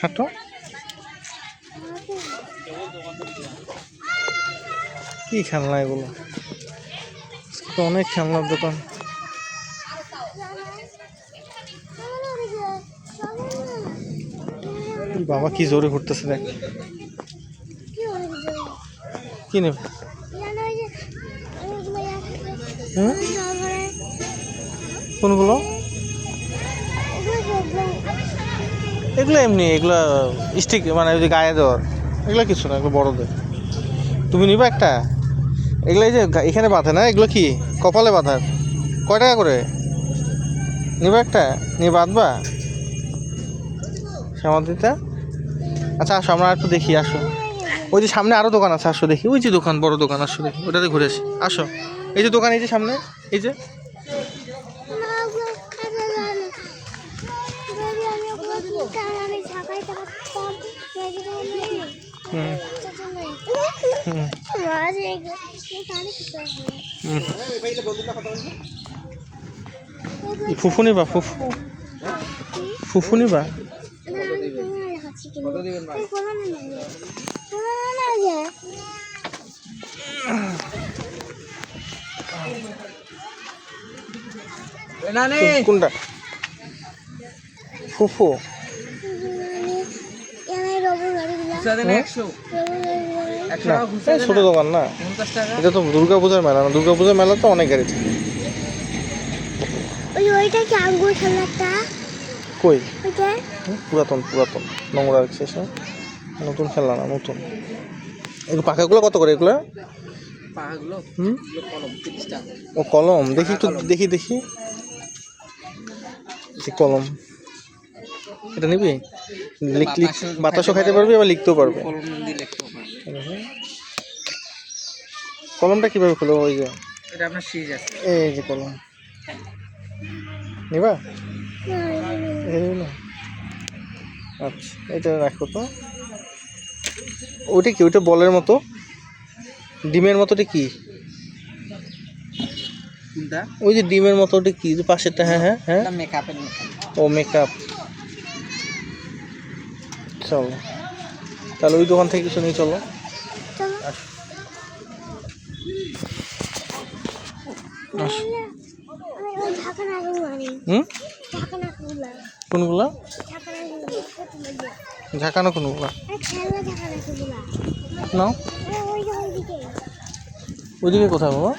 হাঁটো। কি খেলনা এগুলো? তো অনেক খেলনার দোকান। বাবা কি জোরে ঘুরতেছে দেখ। কি নেব? কোনগুলো? এগুলো এমনি, এগুলো স্টিক মানে ওই যে গায়ে দেওয়ার, এগুলো কিছু না, এগুলো বড়দের। তুমি নিবা একটা? এগুলো এই যে এখানে বাঁধে না, এগুলো কি কপালে বাঁধার? কয় টাকা করে নিবা একটা? নিয়ে বাঁধবা সমাধিটা? আচ্ছা আসো, আমরা একটু দেখি, আসো। ওই যে সামনে আরো দোকান আছে, আসো দেখি। ওই যে দোকান, বড় দোকান, আসো দেখি, ওটাতে ঘুরে আসি। আসো, এই যে দোকান, এই যে সামনে, এই যে। ফুফু নিবা? ফুফু ফুফু নিবা? কোনটা ফুফু? ছোট দোকান না, এটা তো দুর্গা পূজার মেলা না। দুর্গা পূজার মেলা তো অনেক গাড়ি থাকে। কই? পুরাতন পুরাতন, নোংরা রাখছে সব। নতুন খেলনা না, নতুন। এগুলো পাখাগুলো কত করে এগুলো? ও কলম, দেখি একটু, দেখি দেখি কলম। এটা নিবি? বাতাসও খাইতে পারবি, আবার লিখতেও পারবে। কলমটা কিভাবে খুলো? ওই যে এই যে কলম নিবা? আচ্ছা, এটা রাখো তো। ওইটা কি? ওইটা বলের মতো, ডিমের মতো। ওটা কি? ওই যে ডিমের মতো, ওটা কি পাশেরটা? হ্যাঁ হ্যাঁ হ্যাঁ, ও মেকআপ। চলো তাহলে ওই দোকান থেকে কিছু নিয়ে চলো। কোনগুলা? ঝাঁকানো কোনগুলা? নাও। ওইদিকে কোথায় বাবা?